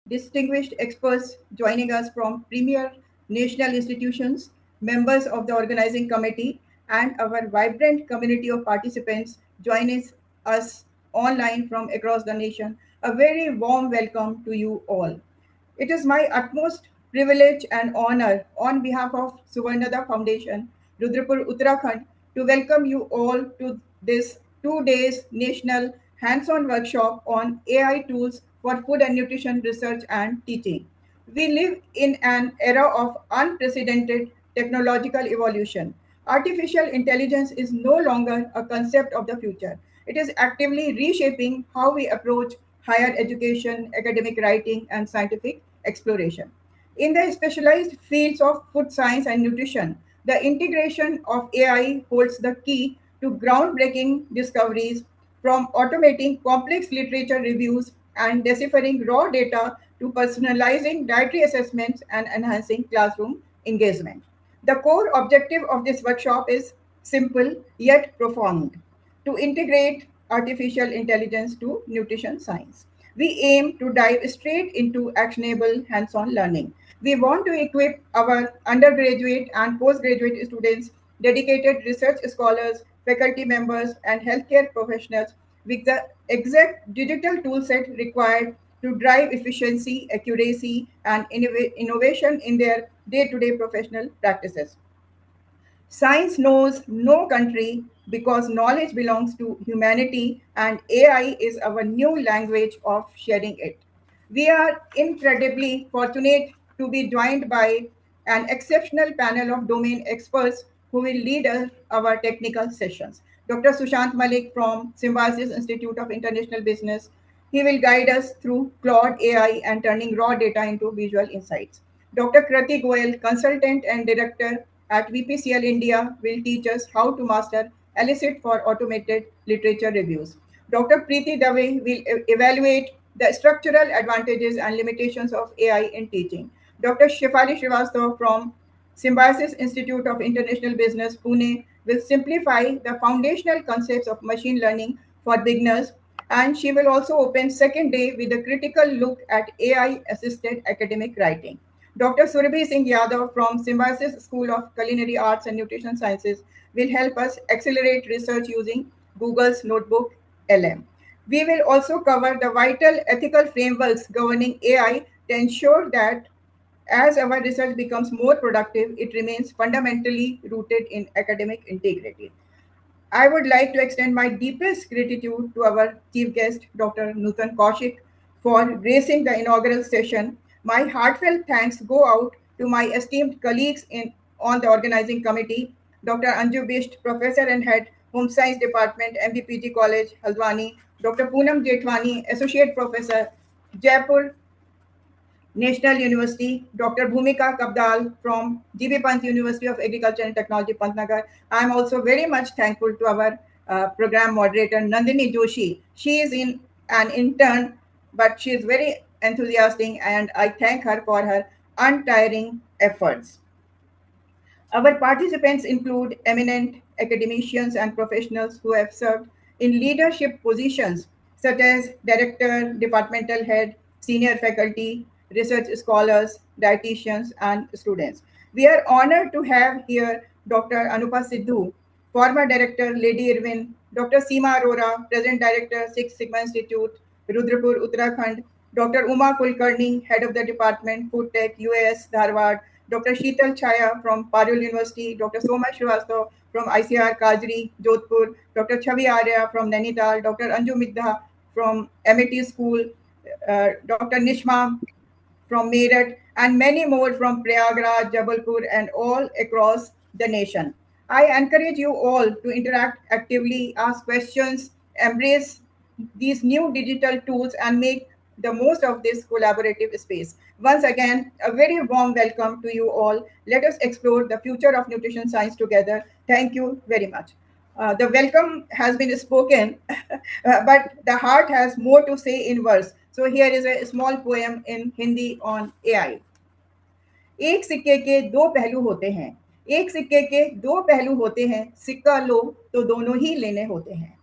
distinguished experts joining us from premier national institutions, members of the organizing committee, and our vibrant community of participants joining us online from across the nation. A very warm welcome to you all. It is my utmost privilege and honor on behalf of Suvernada Foundation, Rudrapur, Uttarakhand, to welcome you all to this 2 days national hands-on workshop on AI tools for food and nutrition research and teaching. We live in an era of unprecedented technological evolution. Artificial intelligence is no longer a concept of the future. It is actively reshaping how we approach higher education, academic writing, and scientific exploration. In the specialized fields of food science and nutrition, the integration of AI holds the key to groundbreaking discoveries, from automating complex literature reviews and deciphering raw data to personalizing dietary assessments and enhancing classroom engagement. The core objective of this workshop is simple yet profound: to integrate artificial intelligence to nutrition science. We aim to dive straight into actionable hands on learning. We want to equip our undergraduate and postgraduate students, dedicated research scholars, faculty members, and healthcare professionals with the exact digital toolset required to drive efficiency, accuracy, and innovation in their day to day professional practices. Science knows no country because knowledge belongs to humanity, and AI is our new language of sharing it. We are incredibly fortunate to be joined by an exceptional panel of domain experts who will lead our technical sessions. Dr. Sushant Malik from Symbiosis Institute of International Business. He will guide us through Claude AI and turning raw data into visual insights. Dr. Krati Goel, consultant and director at VPCL India, will teach us how to master Elicit for automated literature reviews. Dr. Preeti Dave will evaluate the structural advantages and limitations of AI in teaching. Dr. Shefali Srivastava from Symbiosis Institute of International Business, Pune, will simplify the foundational concepts of machine learning for beginners, and she will also open second day with a critical look at AI-assisted academic writing. Dr. Surabhi Singh Yadav from Symbiosis School of Culinary Arts and Nutrition Sciences will help us accelerate research using Google's Notebook LM. We will also cover the vital ethical frameworks governing AI to ensure that as our research becomes more productive, it remains fundamentally rooted in academic integrity. I would like to extend my deepest gratitude to our chief guest, Dr. Nutan Kaushik, for gracing the inaugural session. My heartfelt thanks go out to my esteemed colleagues on the organizing committee, Dr. Anju Bisht, Professor and Head, Home Science Department, MBPG College, Haldwani, Dr. Poonam Jethwani, Associate Professor, Jaipur National University, Dr. Bhumika Kabdal from GB Pant University of Agriculture and Technology, Pantnagar. I am also very much thankful to our program moderator, Nandini Joshi. She is in an intern, but she is very enthusiastic, and I thank her for her untiring efforts. Our participants include eminent academicians and professionals who have served in leadership positions such as director, departmental head, senior faculty, research scholars, dietitians, and students. We are honored to have here Dr. Anupa Sidhu, former director, Lady Irwin, Dr. Seema Arora, present director, Six Sigma Institute, Rudrapur, Uttarakhand, Dr. Uma Kulkarni, head of the department, Food Tech, UAS, Dharwad, Dr. Sheetal Chaya from Parul University, Dr. Soma Srivastava from ICR Kajri, Jodhpur, Dr. Chavi Arya from Nainital, Dr. Anju Midha from Amity School, Dr. Nishma from Meerut, and many more from Prayagraj, Jabalpur, and all across the nation. I encourage you all to interact actively, ask questions, embrace these new digital tools, and make the most of this collaborative space. Once again, a very warm welcome to you all. Let us explore the future of nutrition science together. Thank you very much. The welcome has been spoken, but the heart has more to say in verse. So here is a small poem in Hindi on AI. एक सिक्के के दो पहलू होते हैं, एक सिक्के के दो पहलू होते हैं, सिक्का लो तो दोनों ही लेने होते हैं।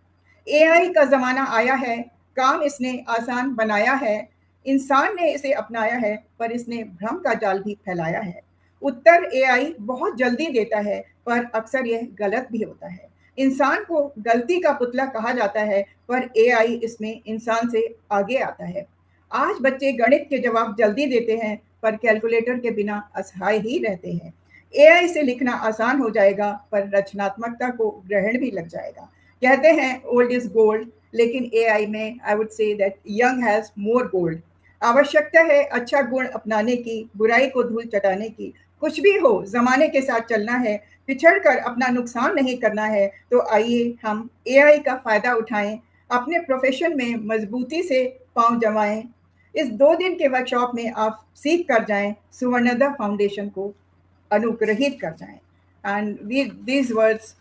एआई का जमाना आया है, काम इसने आसान बनाया है, इंसान ने इसे अपनाया है, पर इसने भ्रम का जाल भी फैलाया है। उत्तर एआई बहुत जल्दी देता है, पर अक्सर यह गलत भी होता है। इंसान को गलती का पुतला कहा जाता है, पर एआई इसमें इंसान से आगे आता है। आज बच्चे गणित के जवाब जल्दी देते हैं, पर कैलकुलेटर के बिना असहाय ही रहते हैं। एआई से लिखना आसान हो जाएगा, पर रचनात्मकता को ग्रहण भी लग जाएगा। कहते हैं ओल्ड इज गोल्ड, लेकिन एआई में I would say that young has more gold. आवश्यकता है अच्छा गुण अपनाने की, बुराई को धूल चटाने की। कुछ भी हो, जमाने के साथ चलना है, पिछड़ कर अपना नुकसान नहीं करना है। तो आइए हम एआई का फायदा उठाएं, अपने प्रोफेशन में मजबूती से पांव जमाएं। इस 2 दिन के वर्कशॉप में आप सीख कर जाएं, सुवर्णदा फाउंडेशन को अनुग्रहित कर जाएं। And these words,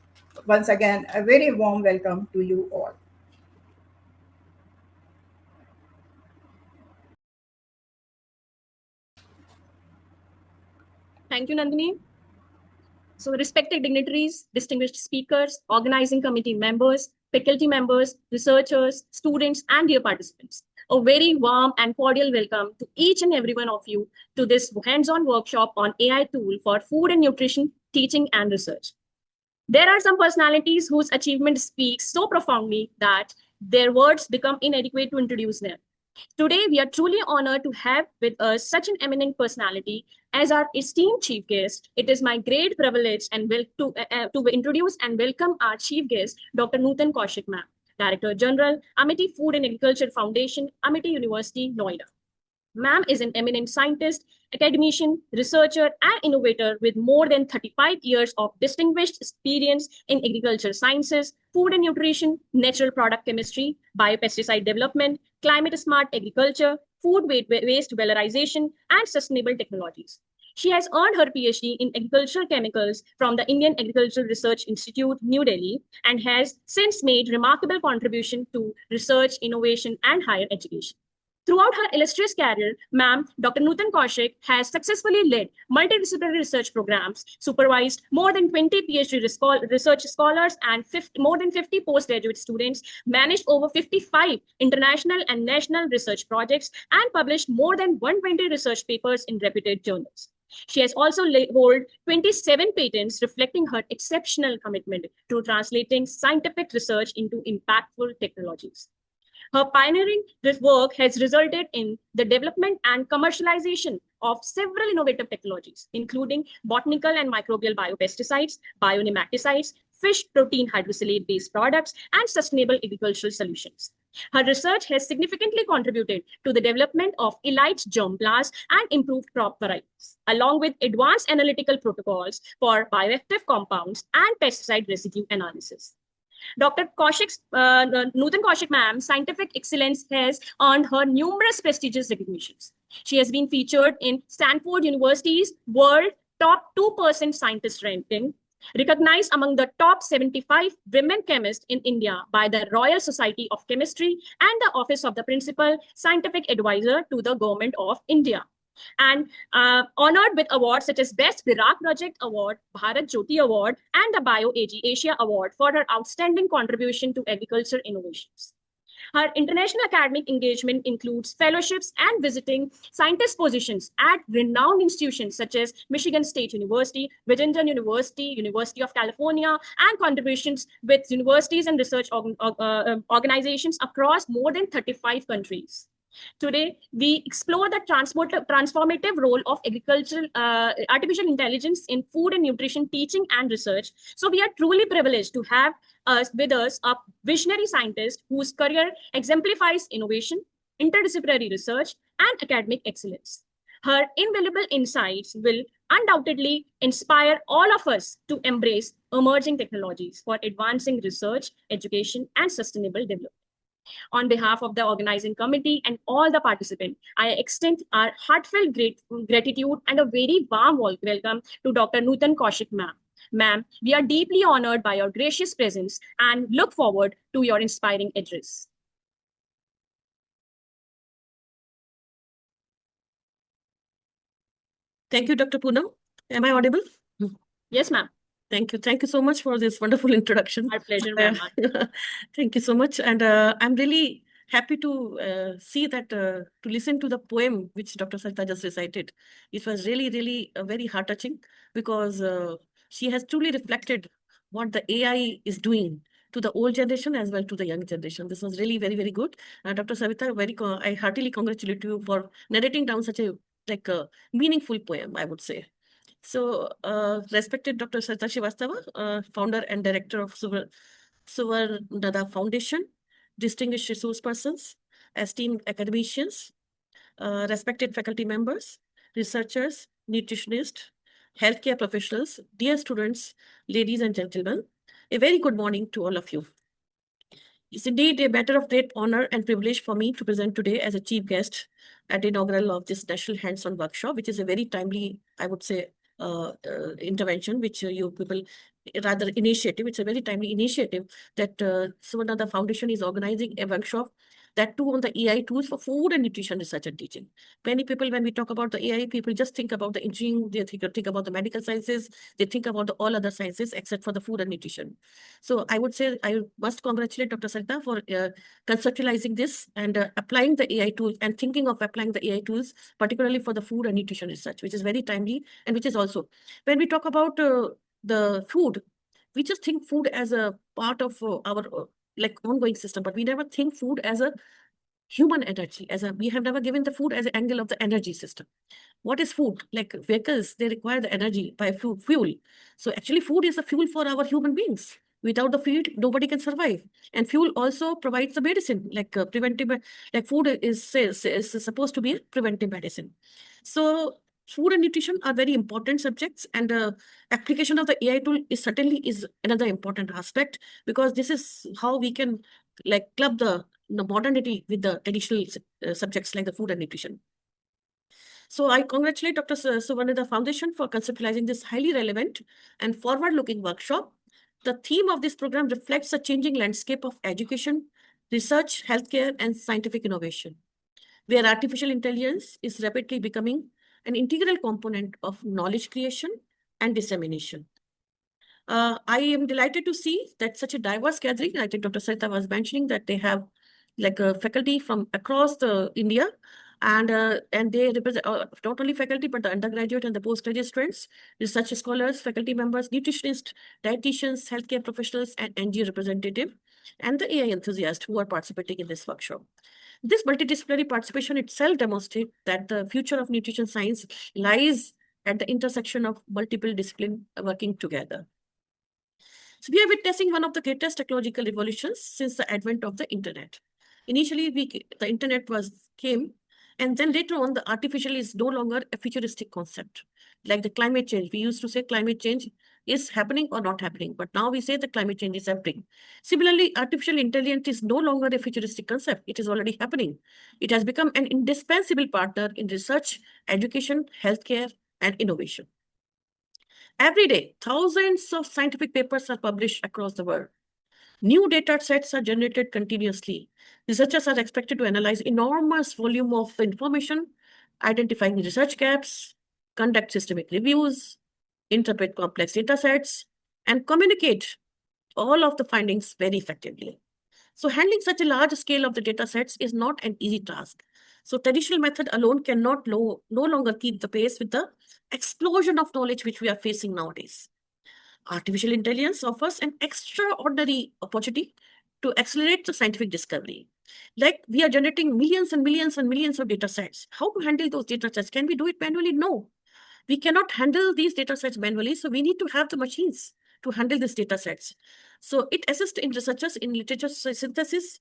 once again, a very warm welcome to you all. Thank you, Nandini. So, respected dignitaries, distinguished speakers, organizing committee members, faculty members, researchers, students, and dear participants, a very warm and cordial welcome to each and every one of you to this hands-on workshop on AI tool for food and nutrition teaching and research. There are some personalities whose achievement speaks so profoundly that their words become inadequate to introduce them. Today, we are truly honored to have with us such an eminent personality as our esteemed chief guest. It is my great privilege and to introduce and welcome our chief guest, Dr. Nutan Kaushik ma'am, Director General, Amity Food and Agriculture Foundation, Amity University, Noida. Ma'am is an eminent scientist, academician, researcher, and innovator with more than 35 years of distinguished experience in agriculture sciences, food and nutrition, natural product chemistry, biopesticide development, climate smart agriculture, food waste valorization, and sustainable technologies. She has earned her PhD in agricultural chemicals from the Indian Agricultural Research Institute, New Delhi, and has since made remarkable contribution to research, innovation, and higher education. Throughout her illustrious career, Ma'am Dr. Nutan Kaushik has successfully led multidisciplinary research programs, supervised more than 20 PhD research scholars and more than 50 postgraduate students, managed over 55 international and national research projects, and published more than 120 research papers in reputed journals. She has also held 27 patents, reflecting her exceptional commitment to translating scientific research into impactful technologies. Her pioneering work has resulted in the development and commercialization of several innovative technologies, including botanical and microbial biopesticides, bionematicides, fish protein hydrolysate-based products, and sustainable agricultural solutions. Her research has significantly contributed to the development of elite germplasms and improved crop varieties, along with advanced analytical protocols for bioactive compounds and pesticide residue analysis. Dr. Nutan Kaushik ma'am, scientific excellence has earned her numerous prestigious recognitions. She has been featured in Stanford University's World Top 2% Scientist ranking, recognized among the top 75 women chemists in India by the Royal Society of Chemistry and the Office of the Principal Scientific Advisor to the Government of India, and honored with awards such as Best Virak Project Award, Bharat Jyoti Award, and the BioAG Asia Award for her outstanding contribution to agriculture innovations. Her international academic engagement includes fellowships and visiting scientist positions at renowned institutions such as Michigan State University, Washington University, University of California, and contributions with universities and research organizations across more than 35 countries. Today, we explore the transformative role of artificial intelligence in food and nutrition teaching and research. So we are truly privileged to have with us a visionary scientist whose career exemplifies innovation, interdisciplinary research, and academic excellence. Her invaluable insights will undoubtedly inspire all of us to embrace emerging technologies for advancing research, education, and sustainable development. On behalf of the organizing committee and all the participants, I extend our heartfelt gratitude and a very warm welcome to Dr. Nutan Kaushik ma'am. Ma'am, we are deeply honored by your gracious presence and look forward to your inspiring address. Thank you, Dr. Poonam. Am I audible? Yes, ma'am. Thank you. Thank you so much for this wonderful introduction. Our pleasure, ma'am. Thank you so much. And I'm really happy to see that, to listen to the poem which Dr. Sarita just recited. It was really, really very heart-touching because she has truly reflected what the AI is doing to the old generation as well to the young generation. This was really very, very good. Dr. Savita, I heartily congratulate you for narrating down such a meaningful poem, I would say. So, respected Dr. Sarita Srivastava, founder and director of Suvernada Foundation, distinguished resource persons, esteemed academicians, respected faculty members, researchers, nutritionists, healthcare professionals, dear students, ladies and gentlemen, a very good morning to all of you. It's indeed a matter of great honor and privilege for me to present today as a chief guest at the inaugural of this National Hands-on Workshop, which is a very timely, I would say, intervention, which you people, rather initiative. It's a very timely initiative that Suvernada Foundation is organizing a workshop, that too on the AI tools for food and nutrition research and teaching. Many people, when we talk about the AI, people just think about the engineering, they think about the medical sciences, they think about the all other sciences except for the food and nutrition. So I would say I must congratulate Dr. Sarita for conceptualizing this and applying the AI tools and thinking of applying the AI tools, particularly for the food and nutrition research, which is very timely and which is also, when we talk about the food, we just think food as a part of our like ongoing system, but we never think food as a human energy, we have never given the food as an angle of the energy system. What is food? Like vehicles, they require the energy by fuel. So actually food is a fuel for our human beings. Without the food, nobody can survive. And fuel also provides the medicine, like preventive, like food is supposed to be a preventive medicine. So food and nutrition are very important subjects, and application of the AI tool is another important aspect, because this is how we can like club the modernity with the traditional subjects like the food and nutrition. So I congratulate Dr. Suvernada Foundation for conceptualizing this highly relevant and forward-looking workshop. The theme of this program reflects the changing landscape of education, research, healthcare, and scientific innovation, where artificial intelligence is rapidly becoming an integral component of knowledge creation and dissemination. I am delighted to see that such a diverse gathering. I think Dr. Sarita was mentioning that they have like a faculty from across the India, and they represent not only faculty but the undergraduate and the postgraduate students, research scholars, faculty members, nutritionists, dietitians, healthcare professionals, and NGO representative, and the AI enthusiasts who are participating in this workshop. This multidisciplinary participation itself demonstrates that the future of nutrition science lies at the intersection of multiple disciplines working together. So we are witnessing one of the greatest technological revolutions since the advent of the internet. Initially, the internet came, and then later on, the artificial is no longer a futuristic concept. Like the climate change, we used to say climate change is happening or not happening, but now we say the climate change is happening. Similarly, artificial intelligence is no longer a futuristic concept. It is already happening. It has become an indispensable partner in research, education, healthcare, and innovation. Every day, thousands of scientific papers are published across the world. New data sets are generated continuously. Researchers are expected to analyze enormous volume of information, identifying research gaps, conduct systemic reviews, interpret complex data sets, and communicate all of the findings very effectively. So handling such a large scale of the data sets is not an easy task. So traditional method alone cannot no longer keep the pace with the explosion of knowledge which we are facing nowadays. Artificial intelligence offers an extraordinary opportunity to accelerate the scientific discovery. Like we are generating millions and millions and millions of data sets. How to handle those data sets? Can we do it manually? No. We cannot handle these data sets manually, so we need to have the machines to handle these data sets. So it assists in researchers in literature synthesis,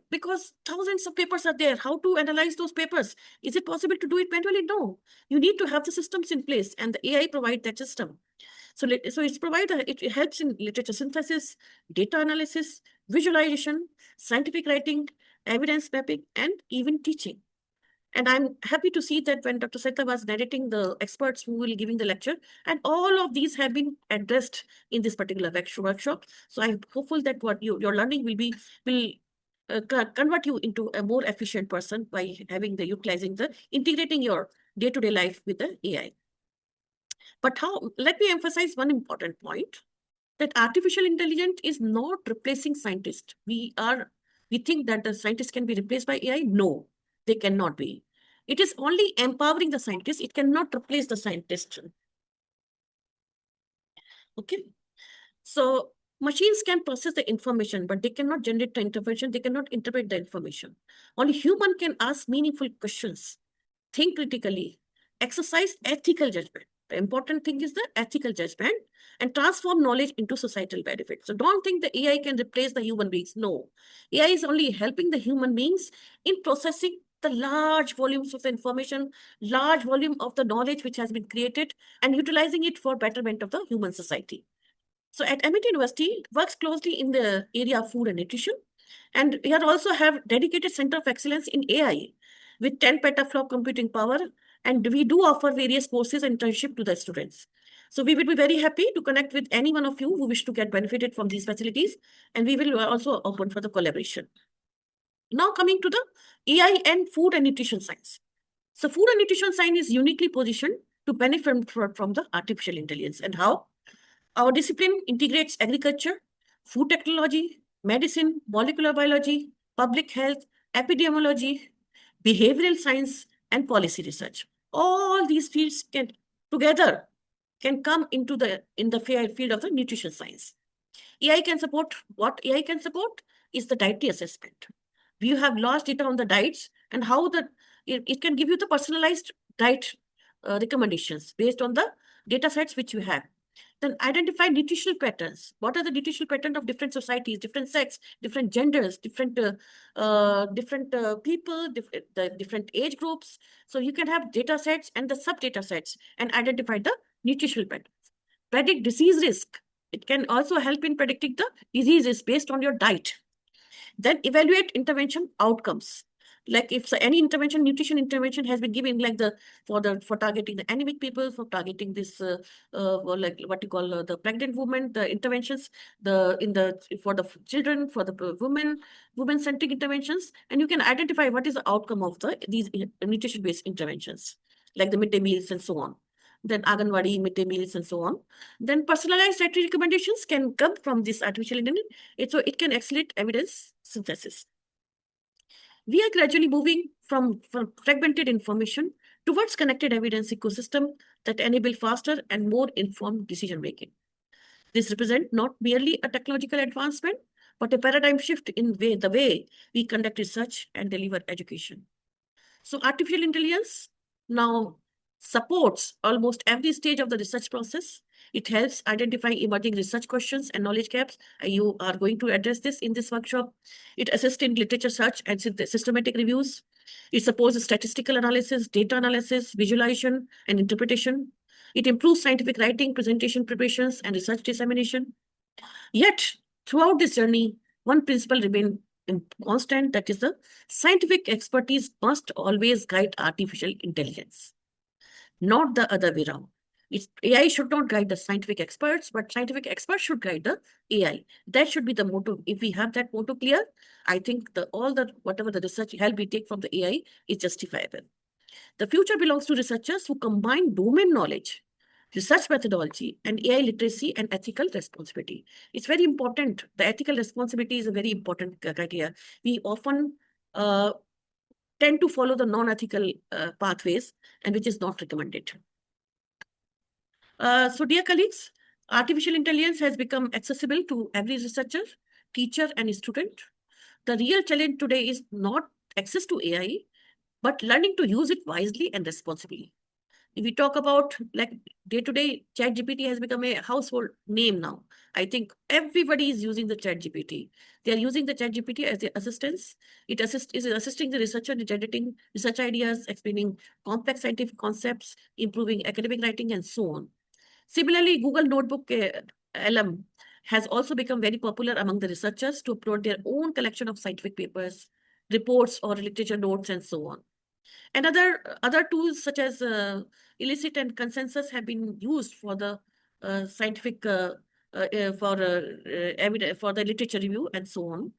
because thousands of papers are there. How to analyze those papers? Is it possible to do it manually? No. You need to have the systems in place, and the AI provide that system. So it helps in literature synthesis, data analysis, visualization, scientific writing, evidence mapping, and even teaching. And I'm happy to see that when Dr. Sarita was narrating the experts who will be giving the lecture, and all of these have been addressed in this particular workshop. So I'm hopeful that what your learning will convert you into a more efficient person by utilizing integrating your day-to-day life with the AI. But let me emphasize one important point, that artificial intelligence is not replacing scientists. We are we think that the scientists can be replaced by AI. No, they cannot be. It is only empowering the scientists. It cannot replace the scientist. Okay. So machines can process the information, but they cannot generate the information. They cannot interpret the information. Only human can ask meaningful questions, think critically, exercise ethical judgment. The important thing is the ethical judgment and transform knowledge into societal benefit. So don't think the AI can replace the human beings. No, AI is only helping the human beings in processing the large volumes of information, large volume of the knowledge which has been created and utilizing it for betterment of the human society. So at Amity University, it works closely in the area of food and nutrition. And we also have dedicated center of excellence in AI with 10 petaflop computing power. And we do offer various courses and internship to the students. So we will be very happy to connect with any one of you who wish to get benefited from these facilities. And we will also open for the collaboration. Now coming to the AI and food and nutrition science. So food and nutrition science is uniquely positioned to benefit from the artificial intelligence. And how? Our discipline integrates agriculture, food technology, medicine, molecular biology, public health, epidemiology, behavioral science, and policy research. All these fields together can come into in the field of the nutrition science. AI can support, what AI can support is the dietary assessment. You have large data on the diets and how it can give you the personalized diet recommendations based on the data sets which you have. Then identify nutritional patterns. What are the nutritional patterns of different societies, different sex, different genders, different people, different age groups. So you can have data sets and the sub data sets and identify the nutritional patterns. Predict disease risk. It can also help in predicting the diseases based on your diet. Then evaluate intervention outcomes. Like if any intervention, nutrition intervention has been given, like for targeting the anemic people, for targeting this like what you call the pregnant women, the interventions, for the children, for the women-centric interventions, and you can identify what is the outcome of these nutrition-based interventions, like the midday meals and so on. Then Anganwadi, midday meals, and so on. Then personalized dietary recommendations can come from this artificial intelligence. So it can accelerate evidence synthesis. We are gradually moving from fragmented information towards connected evidence ecosystem that enable faster and more informed decision-making. This represents not merely a technological advancement, but a paradigm shift in the way we conduct research and deliver education. So artificial intelligence now supports almost every stage of the research process. It helps identify emerging research questions and knowledge gaps. You are going to address this in this workshop. It assists in literature search and systematic reviews. It supports statistical analysis, data analysis, visualization, and interpretation. It improves scientific writing, presentation preparations, and research dissemination. Yet, throughout this journey, one principle remains constant, that is the scientific expertise must always guide artificial intelligence, not the other way around. AI should not guide the scientific experts, but scientific experts should guide the AI. That should be the motto. If we have that motto clear, I think whatever the research help we take from the AI is justifiable. The future belongs to researchers who combine domain knowledge, research methodology, and AI literacy and ethical responsibility. It's very important. The ethical responsibility is a very important criteria. We often tend to follow the non-ethical pathways, and which is not recommended. So dear colleagues, artificial intelligence has become accessible to every researcher, teacher, and student. The real challenge today is not access to AI, but learning to use it wisely and responsibly. If we talk about like day-to-day, ChatGPT has become a household name now. I think everybody is using the ChatGPT. They are using the ChatGPT as their assistance. It is assisting the researcher in generating research ideas, explaining complex scientific concepts, improving academic writing, and so on. Similarly, Google Notebook LM has also become very popular among the researchers to upload their own collection of scientific papers, reports, or literature notes, and so on. And other tools such as Illicit and Consensus have been used for the scientific for the literature review and so on.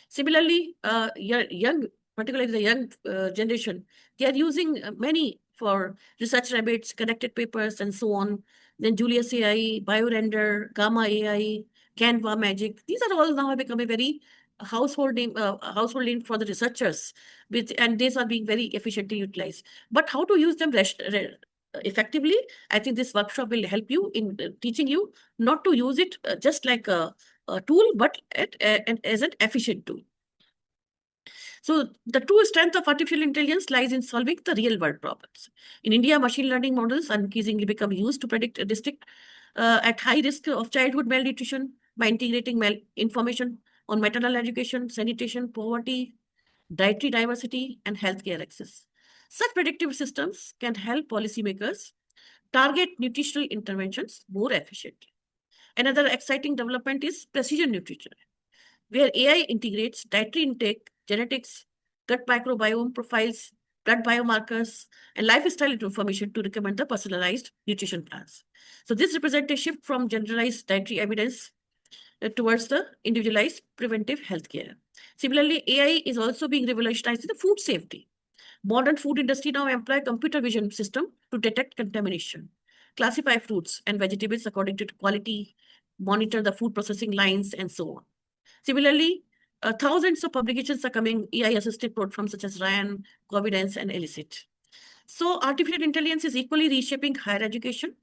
Similarly, particularly the young generation, they are using many for research rabbits, connected papers, and so on. Then Julius AI, BioRender, Gamma AI, Canva Magic. These are all now have become a very household name for the researchers, and these are being very efficiently utilized. But how to use them effectively, I think this workshop will help you in teaching you not to use it just like a tool, but as an efficient tool. So the true strength of artificial intelligence lies in solving the real world problems. In India, machine learning models are increasingly become used to predict a district at high risk of childhood malnutrition by integrating information on maternal education, sanitation, poverty, dietary diversity, and healthcare access. Such predictive systems can help policymakers target nutritional interventions more efficiently. Another exciting development is precision nutrition, where AI integrates dietary intake, genetics, gut microbiome profiles, blood biomarkers, and lifestyle information to recommend the personalized nutrition plans. So this represents a shift from generalized dietary evidence towards the individualized preventive healthcare. Similarly, AI is also being revolutionized in the food safety. Modern food industry now employ computer vision system to detect contamination, classify fruits and vegetables according to quality, monitor the food processing lines, and so on. Similarly, thousands of publications are coming AI-assisted platforms such as Ryan, Covidence, and Elicit. So artificial intelligence is equally reshaping higher education.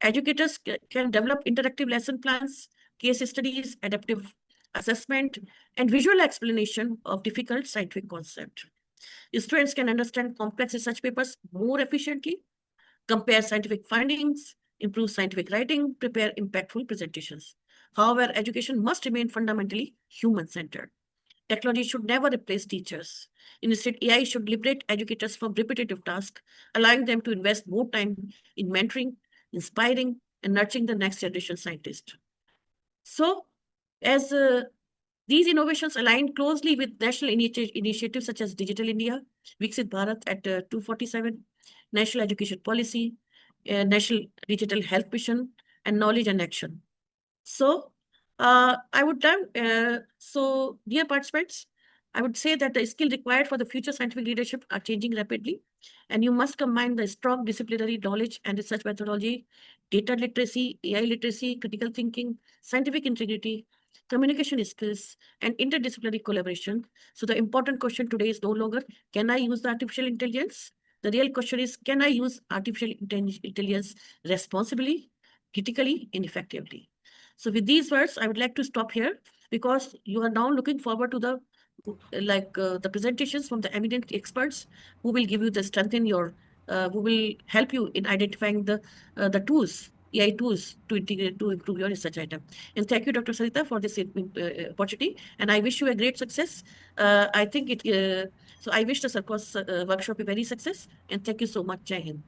Educators can develop interactive lesson plans, case studies, adaptive assessment, and visual explanation of difficult scientific concepts. Students can understand complex research papers more efficiently, compare scientific findings, improve scientific writing, prepare impactful presentations. However, education must remain fundamentally human-centered. Technology should never replace teachers. Instead, AI should liberate educators from repetitive tasks, allowing them to invest more time in mentoring, inspiring, and nurturing the next generation scientists. So, as these innovations align closely with national initiatives such as Digital India, Viksit Bharat at 247, National Education Policy, National Digital Health Mission, and Knowledge and Action. So, I would so dear participants, I would say that the skill required for the future scientific leadership are changing rapidly, and you must combine the strong disciplinary knowledge and research methodology, data literacy, AI literacy, critical thinking, scientific integrity, communication skills, and interdisciplinary collaboration. So the important question today is no longer, can I use the artificial intelligence? The real question is, can I use artificial intelligence responsibly, critically, and effectively? So with these words, I would like to stop here because you are now looking forward to the presentations from the eminent experts who will give you the strength in your, who will help you in identifying the tools, AI tools to integrate to improve your research item. And thank you, Dr. Sarita, for this opportunity. And I wish you a great success. I think it. So I wish the Circos workshop a very success. And thank you so much, Jai Hind.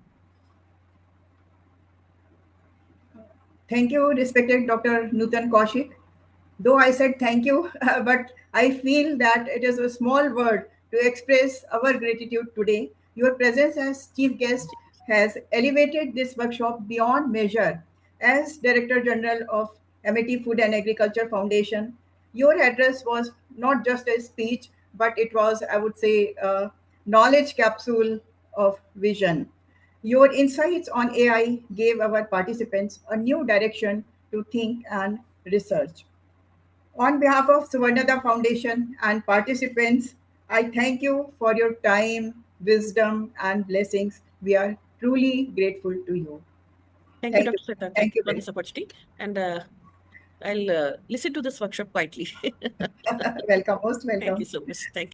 Thank you, respected Dr. Nutan Kaushik. Though I said thank you, but I feel that it is a small word to express our gratitude today. Your presence as chief guest has elevated this workshop beyond measure. As Director General of Amity Food and Agriculture Foundation, your address was not just a speech, but it was, I would say, a knowledge capsule of vision. Your insights on AI gave our participants a new direction to think and research. On behalf of Suvernada Foundation and participants, I thank you for your time, wisdom, and blessings. We are truly grateful to you. Thank you, Thank you. Dr. Sarita. Thank Thank you you for very this opportunity. And I'll listen to this workshop quietly. much. Welcome, most Thank you welcome. so much. Thank you.